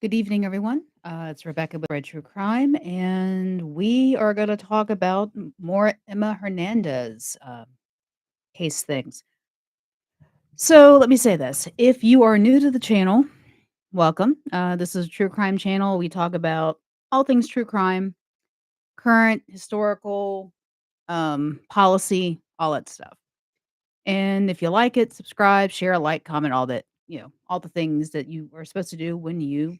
Good evening, everyone. It's Rebecca with Red True Crime, and we are going to talk about more Emma Hernandez case things. So, let me say this. If you are new to the channel, welcome. This is a true crime channel. We talk about all things true crime, current, historical, policy, all that stuff. And if you like it, subscribe, share, like, comment, all that, all the things that you are supposed to do when you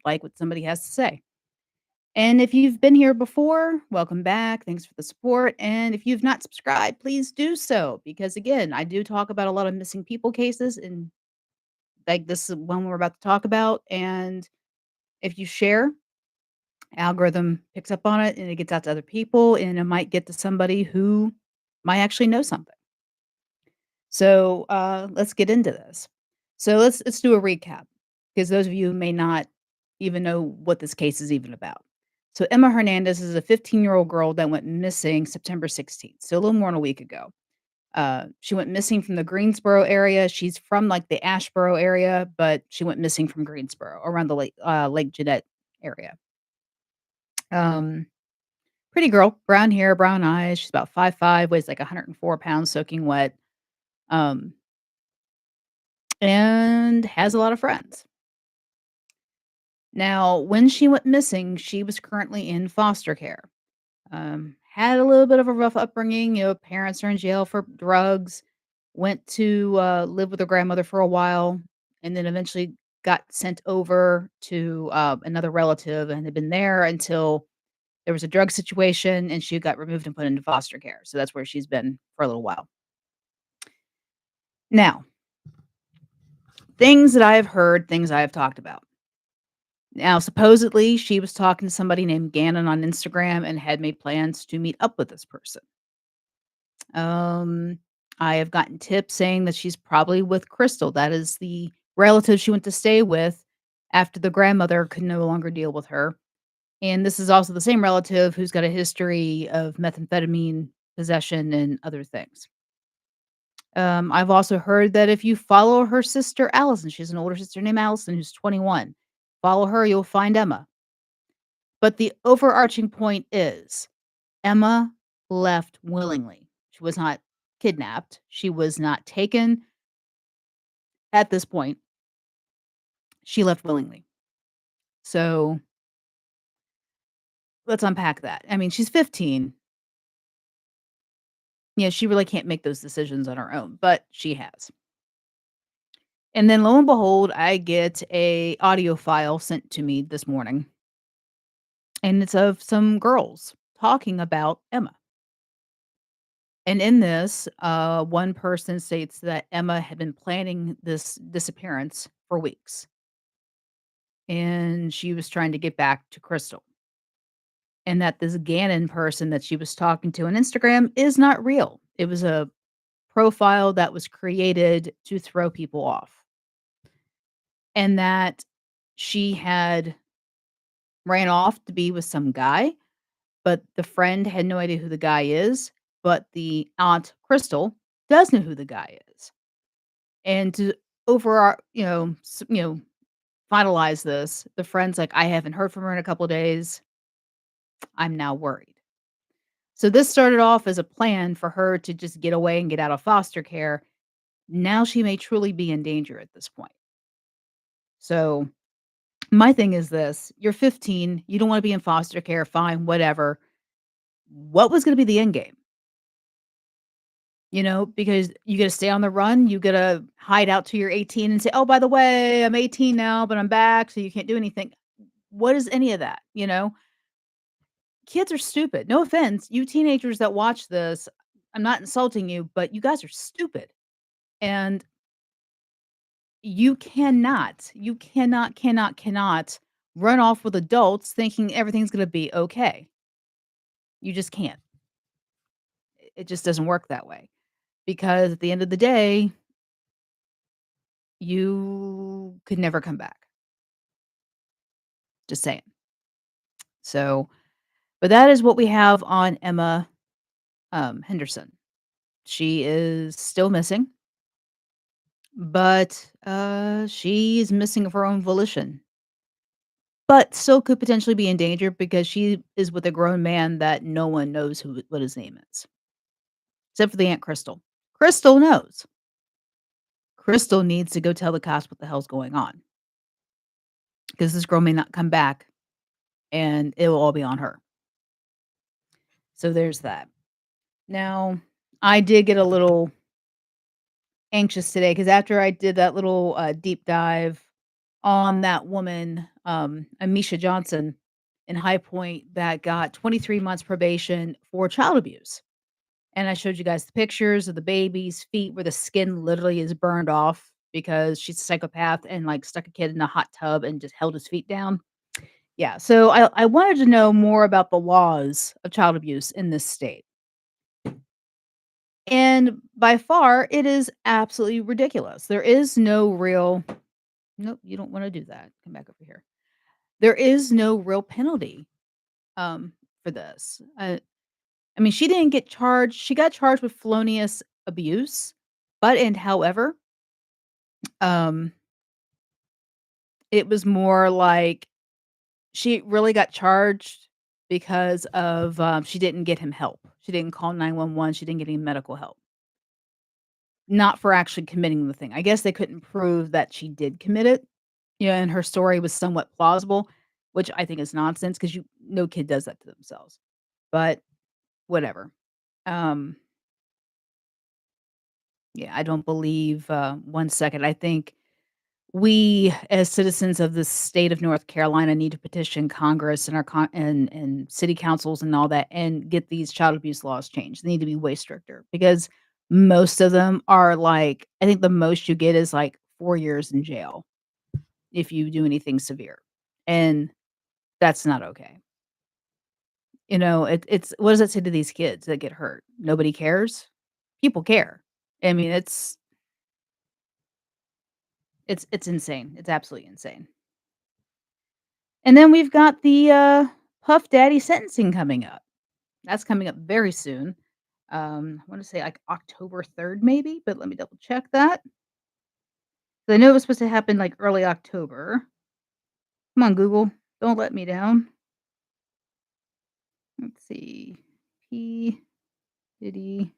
like what somebody has to say. And if you've been here before, welcome back. Thanks for the support. And if you've not subscribed, please do so because again, I do talk about a lot of missing people cases and like this is one we're about to talk about. And if you share, algorithm picks up on it and it gets out to other people and it might get to somebody who might actually know something. So let's get into this. So let's do a recap because those of you who may not even know what this case is even about. So Emma Hernandez is a 15-year-old girl that went missing September 16th, so a little more than a week ago. She went missing from the Greensboro area. She's from like the Ashboro area, but she went missing from Greensboro around the Lake Jeanette area. Um, Pretty girl, brown hair, brown eyes. She's about 5'5", weighs like 104 pounds, soaking wet. Um, and has a lot of friends. Now, when she went missing, she was currently in foster care. Had a little bit of a rough upbringing. Parents are in jail for drugs. Went to live with her grandmother for a while, and then eventually got sent over to another relative, and had been there until there was a drug situation, and she got removed and put into foster care. So that's where she's been for a little while. Now, things that I have heard, things I have talked about. Now, supposedly, she was talking to somebody named Gannon on Instagram and had made plans to meet up with this person. Um, I have gotten tips saying that she's probably with Crystal. That is the relative she went to stay with after the grandmother could no longer deal with her. And this is also the same relative who's got a history of methamphetamine possession and other things. I've also heard that if you follow her sister Allison, she has an older sister named Allison who's 21. Follow her, you'll find Emma. But the overarching point is Emma left willingly. She was not kidnapped. She was not taken at this point. She left willingly. So let's unpack that. I mean, she's 15. Yeah, she really can't make those decisions on her own, but she has. And then lo and behold, I get a audio file sent to me this morning. And it's of some girls talking about Emma. And in this, one person states that Emma had been planning this disappearance for weeks, and she was trying to get back to Crystal. And that this Gannon person that she was talking to on Instagram is not real. It was a profile that was created to throw people off. And that she had ran off to be with some guy, but the friend had no idea who the guy is, but the aunt, Crystal, does know who the guy is. And to finalize this, the friend's like, "I haven't heard from her in a couple days. I'm now worried." So this started off as a plan for her to just get away and get out of foster care. Now she may truly be in danger at this point. So my thing is this, you're 15, you don't wanna be in foster care, fine, whatever. What was gonna be the end game? Because you gotta stay on the run, you gotta hide out till you're 18 and say, "Oh, by the way, I'm 18 now, but I'm back, so you can't do anything." What is any of that? Kids are stupid. No offense, you teenagers that watch this, I'm not insulting you, but you guys are stupid. And you cannot run off with adults thinking everything's gonna be okay. You just can't. It just doesn't work that way. Because at the end of the day, you could never come back. Just saying. So, but that is what we have on Emma, Henderson. She is still missing, but, she's missing of her own volition. but still could potentially be in danger because she is with a grown man that no one knows what his name is, except for the Aunt Crystal. Crystal knows. Crystal needs to go tell the cops what the hell's going on because this girl may not come back and it will all be on her. So there's that. Now, I did get a little anxious today because after I did that little deep dive on that woman, Amisha Johnson in High Point that got 23 months probation for child abuse. And I showed you guys the pictures of the baby's feet where the skin literally is burned off because she's a psychopath and like stuck a kid in a hot tub and just held his feet down. Yeah. So I wanted to know more about the laws of child abuse in this state. And by far, it is absolutely ridiculous. There is no real, nope, you don't want to do that. Come back over here. There is no real penalty um, for this. I mean, she didn't get charged. She got charged with felonious abuse, but and however, um, it was more like she really got charged because of she didn't get him help. She didn't call 911. She didn't get any medical help. Not for actually committing the thing. I guess they couldn't prove that she did commit it. Yeah, and her story was somewhat plausible, which I think is nonsense because you no kid does that to themselves. But whatever. Um, yeah, I don't believe, 1 second. I think we, as citizens of the state of North Carolina, need to petition Congress and our and city councils and all that, and get these child abuse laws changed. They need to be way stricter because most of them are like, I think the most you get is like 4 years in jail if you do anything severe, and that's not okay. You know, it's what does that say to these kids that get hurt? Nobody cares? People care. I mean, it's insane. It's absolutely insane. And then we've got the, Puff Daddy sentencing coming up. That's coming up very soon. I wanna say, like, October 3rd maybe, but let me double check that. 'Cause I know it was supposed to happen, like, early October. Come on, Google, don't let me down. Let's see. P. Diddy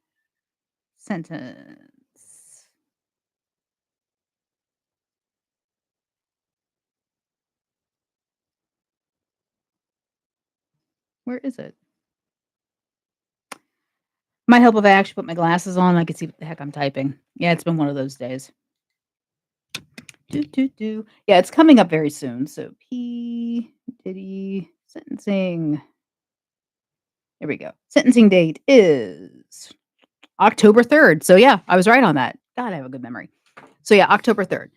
sentence. Where is it? Might help if I actually put my glasses on, I could see what the heck I'm typing. Yeah, it's been one of those days. Do, do, do. Yeah, it's coming up very soon. So P. Diddy sentencing. There we go. Sentencing date is October 3rd. So yeah, I was right on that. God, I have a good memory. So yeah, October 3rd.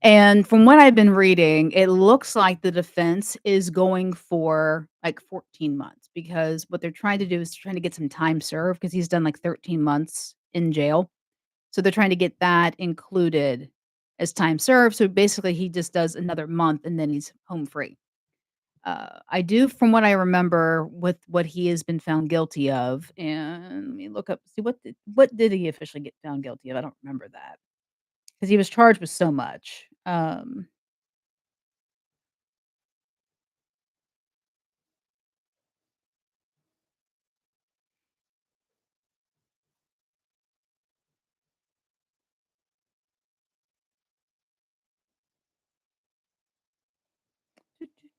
And from what I've been reading, it looks like the defense is going for like 14 months because what they're trying to do is trying to get some time served because he's done like 13 months in jail. So they're trying to get that included as time served. So basically, he just does another month and then he's home free. I do, from what I remember, with what he has been found guilty of, and let me look up see what did he officially get found guilty of? I don't remember that because he was charged with so much.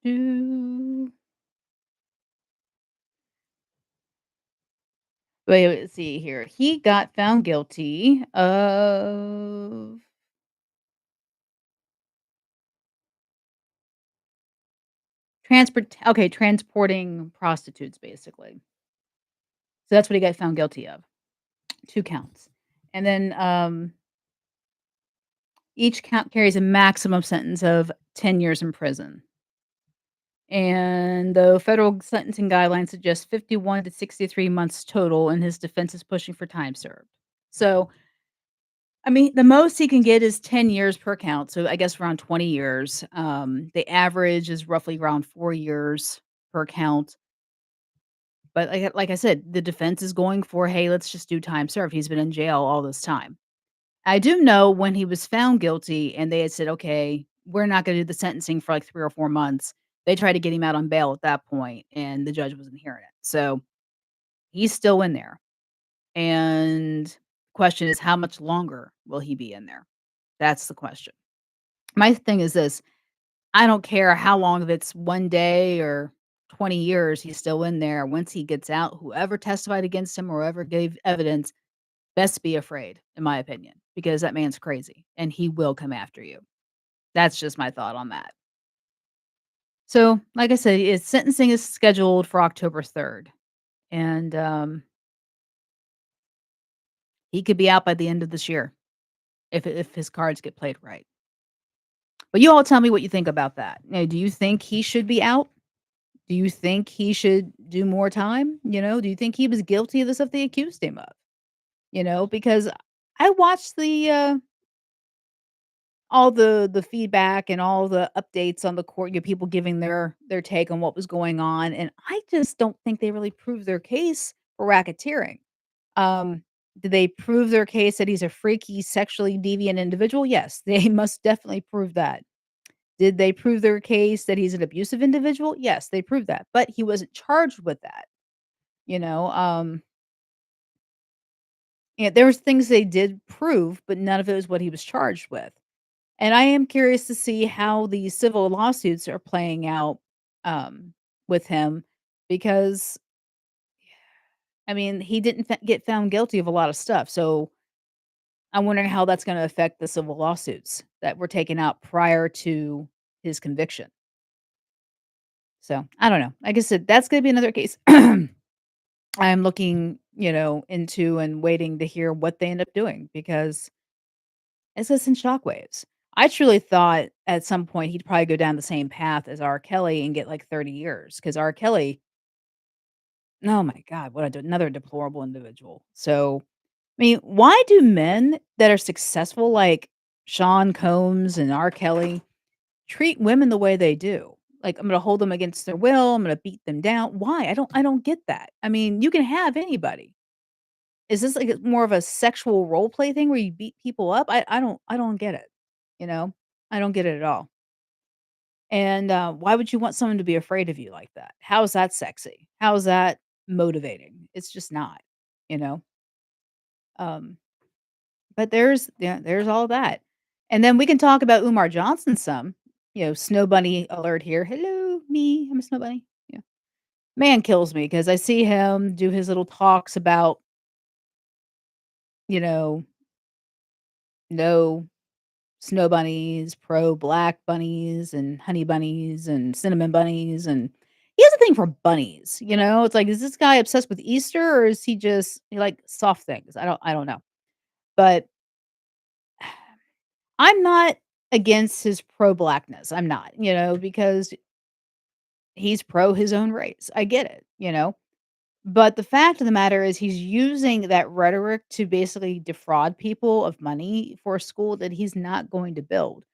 Doo. Let's see here. He got found guilty of transporting prostitutes, basically. So that's what he got found guilty of. 2 counts. And then, each count carries a maximum sentence of 10 years in prison. And the federal sentencing guidelines suggest 51 to 63 months total, and his defense is pushing for time served. So, I mean, the most he can get is 10 years per count, so I guess around 20 years. The average is roughly around 4 years per count. But like I said, the defense is going for, "Hey, let's just do time served. He's been in jail all this time." I do know when he was found guilty and they had said, "Okay, we're not gonna do the sentencing for, like, 3 or 4 months." They tried to get him out on bail at that point, and the judge wasn't hearing it. So, he's still in there, and question is how much longer will he be in there? That's the question. My thing is this, I don't care how long, if it's 1 day or 20 years, he's still in there. Once he gets out, whoever testified against him or whoever gave evidence best be afraid, in my opinion, because that man's crazy, and he will come after you. That's just my thought on that. So, like I said, his sentencing is scheduled for October 3rd, and, he could be out by the end of this year if his cards get played right. But you all tell me what you think about that. Do you think he should be out? Do you think he should do more time? Do you think he was guilty of the stuff they accused him of? Because I watched all the feedback and all the updates on the court, people giving their take on what was going on, and I just don't think they really proved their case for racketeering. Um, did they prove their case that he's a freaky, sexually deviant individual? Yes, they must definitely prove that. Did they prove their case that he's an abusive individual? Yes, they proved that, but he wasn't charged with that, you know? Yeah, there was things they did prove, but none of it was what he was charged with. And I am curious to see how these civil lawsuits are playing out, um, with him because, I mean, he didn't get found guilty of a lot of stuff, so I'm wondering how that's gonna affect the civil lawsuits that were taken out prior to his conviction. So, I don't know. Like I said, that's gonna be another case I'm looking, into and waiting to hear what they end up doing because it's just in shockwaves. I truly thought at some point he'd probably go down the same path as R. Kelly and get like 30 years because R. Kelly, oh my God, what another deplorable individual. So, I mean, why do men that are successful like Sean Combs and R. Kelly treat women the way they do? Like, I'm gonna hold them against their will. I'm gonna beat them down. Why? I don't get that. I mean, you can have anybody. Is this like more of a sexual role play thing where you beat people up? I don't get it. You know, I don't get it at all. And why would you want someone to be afraid of you like that? How is that sexy? How is that motivating? It's just not. You know. Um, but there's all that, and then we can talk about Umar Johnson some. Snow bunny alert here. Hello, me. I'm a snow bunny. Yeah, man kills me because I see him do his little talks about you know no snow bunnies, pro black bunnies, and honey bunnies, and cinnamon bunnies, and he has a thing for bunnies, It's like, is this guy obsessed with Easter, or is he like soft things? I don't know. But I'm not against his pro-blackness, I'm not, because he's pro his own race. I get it. But the fact of the matter is he's using that rhetoric to basically defraud people of money for a school that he's not going to build.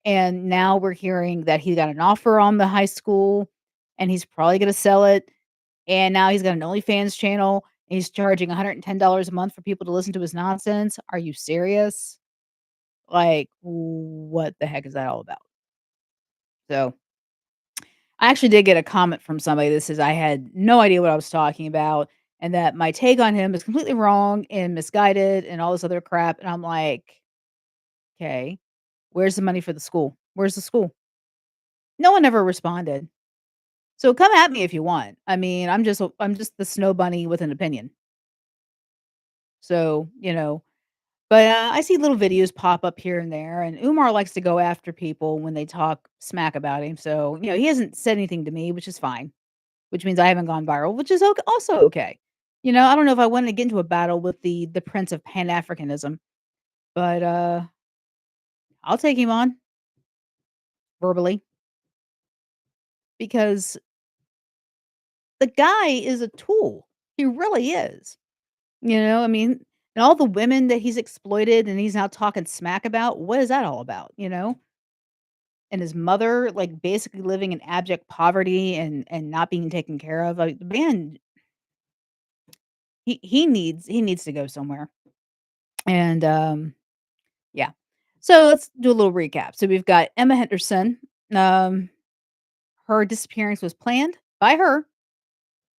And now we're hearing that he got an offer on the high school, and he's probably gonna sell it, and now he's got an OnlyFans channel, and he's charging $110 a month for people to listen to his nonsense. Are you serious? Like, what the heck is that all about? So, I actually did get a comment from somebody that says I had no idea what I was talking about, and that my take on him is completely wrong and misguided and all this other crap, and I'm like, "Okay, where's the money for the school? Where's the school?" No one ever responded. So come at me if you want. I mean, I'm just the snow bunny with an opinion. So, but, I see little videos pop up here and there, and Umar likes to go after people when they talk smack about him. So, he hasn't said anything to me, which is fine, which means I haven't gone viral, which is also okay. I don't know if I wanted to get into a battle with the Prince of Pan Africanism, but I'll take him on verbally because the guy is a tool. He really is. I mean, and all the women that he's exploited and he's now talking smack about, what is that all about, And his mother, like, basically living in abject poverty and not being taken care of. Like, the man, he needs to go somewhere. And yeah. So let's do a little recap. So we've got Emma Henderson. Um Her disappearance was planned by her.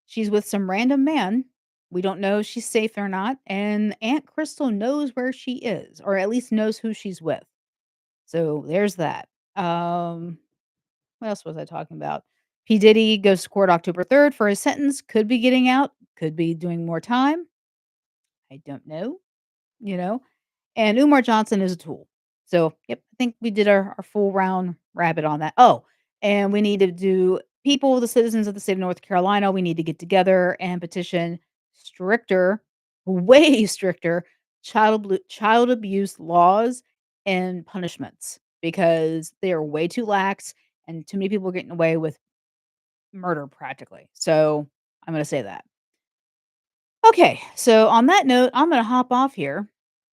She's with some random man. We don't know if she's safe or not, and Aunt Crystal knows where she is, or at least knows who she's with. So there's that. Um, what else was I talking about? P. Diddy goes to court October 3rd for his sentence. Could be getting out, could be doing more time. I don't know, you know? And Umar Johnson is a tool. So, yep, I think we did our full round rabbit on that. Oh, and we need to do people, the citizens of the state of North Carolina, we need to get together and petition stricter, way stricter child abuse laws and punishments because they are way too lax and too many people are getting away with murder practically. So, I'm going to say that. Okay, so on that note, I'm gonna hop off here,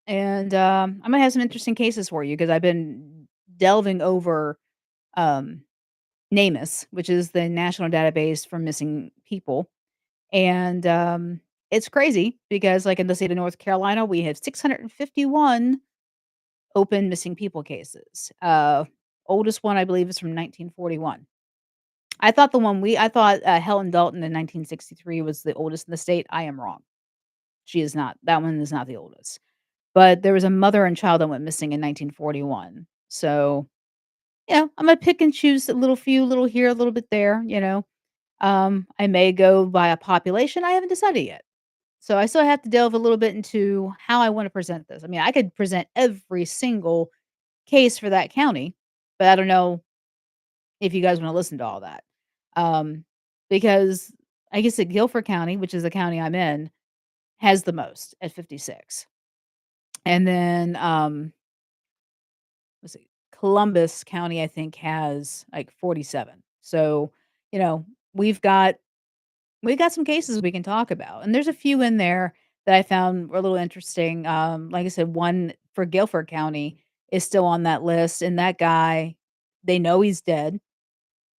and, I'm gonna have some interesting cases for you because I've been delving over, um, NamUs, which is the national database for missing people, and, it's crazy because, like, in the state of North Carolina, we have 651 open missing people cases. Oldest one, I believe, is from 1941. I thought, Helen Dalton in 1963 was the oldest in the state. I am wrong. She is not. That one is not the oldest. But there was a mother and child that went missing in 1941. So, I'm gonna pick and choose a little here, a little bit there. I may go by a population. I haven't decided yet. So I still have to delve a little bit into how I want to present this. I mean, I could present every single case for that county, but I don't know if you guys want to listen to all that. Um, because I guess that Guilford County, which is the county I'm in, has the most at 56. And then let's see, Columbus County, I think, has like 47. So, you know, we've got we've got some cases we can talk about. And there's a few in there that I found were a little interesting. Like I said, one for Guilford County is still on that list. And that guy, they know he's dead.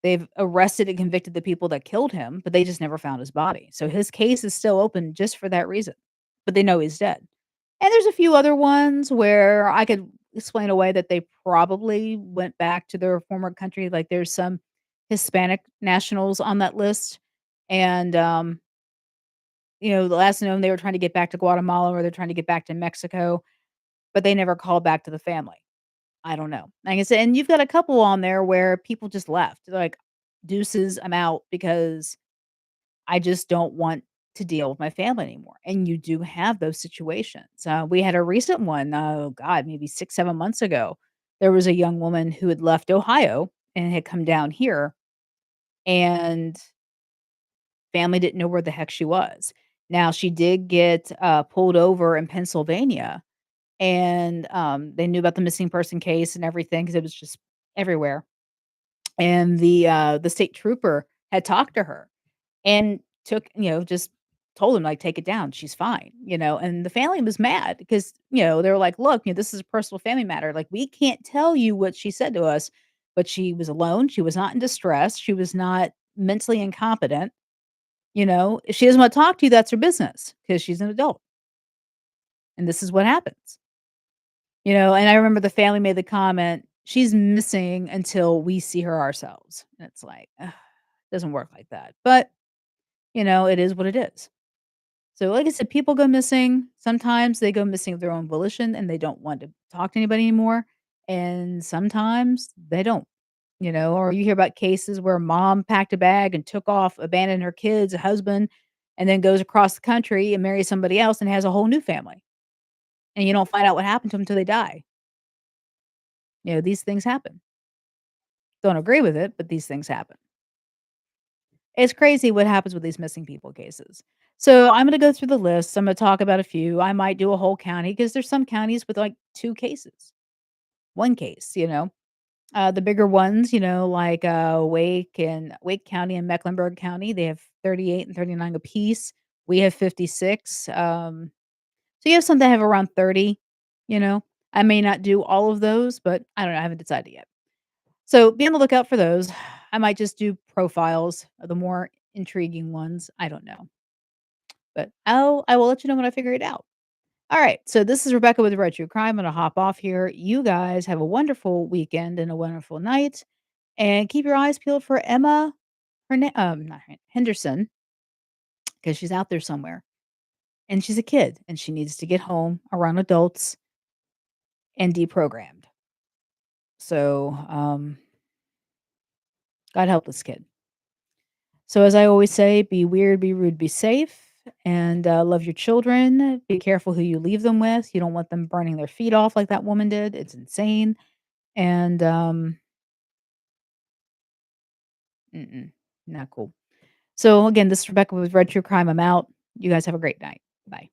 They've arrested and convicted the people that killed him, but they just never found his body. So his case is still open just for that reason. But they know he's dead. And there's a few other ones where I could explain away that they probably went back to their former country, like, there's some Hispanic nationals on that list, and, the last known they were trying to get back to Guatemala or they're trying to get back to Mexico, but they never called back to the family. I don't know. Like I said, and you've got a couple on there where people just left. They're like, "Deuces, I'm out because I just don't want to deal with my family anymore." And you do have those situations. We had a recent one, oh god, maybe 6, 7 months ago. There was a young woman who had left Ohio and had come down here, and family didn't know where the heck she was. Now she did get, pulled over in Pennsylvania, and, they knew about the missing person case and everything because it was just everywhere. And the state trooper had talked to her and just told him, like, "Take it down, she's fine," and the family was mad because, they were like, "Look, this is a personal family matter, like, we can't tell you what she said to us," but she was alone, she was not in distress, she was not mentally incompetent. If she doesn't wanna talk to you, that's her business because she's an adult, and this is what happens. And I remember the family made the comment, "She's missing until we see her ourselves," and it's like, ugh, doesn't work like that, but, it is what it is. So, like I said, people go missing. Sometimes they go missing of their own volition and they don't want to talk to anybody anymore. And sometimes they don't, or you hear about cases where mom packed a bag and took off, abandoned her kids, a husband, and then goes across the country and marries somebody else and has a whole new family. And you don't find out what happened to them until they die. These things happen. Don't agree with it, but these things happen. It's crazy what happens with these missing people cases. So I'm gonna go through the list. I'm gonna talk about a few. I might do a whole county because there's some counties with like 2 cases, 1 case. The bigger ones, like Wake County and Mecklenburg County, they have 38 and 39 apiece. We have 56. So you have some that have around 30. You know, I may not do all of those, but I don't know. I haven't decided yet. So be on the lookout for those. I might just do profiles of the more intriguing ones. I don't know. But I will let you know when I figure it out. All right. So this is Rebecca with Red True Crime. I'm gonna hop off here. You guys have a wonderful weekend and a wonderful night. And keep your eyes peeled for Emma not Henderson, because she's out there somewhere, and she's a kid, and she needs to get home around adults and deprogrammed. So, God help this kid. So, as I always say, be weird, be rude, be safe, and, love your children. Be careful who you leave them with. You don't want them burning their feet off like that woman did. It's insane. And, mm-mm, not cool. So, again, this is Rebecca with Red True Crime. I'm out. You guys have a great night. Bye.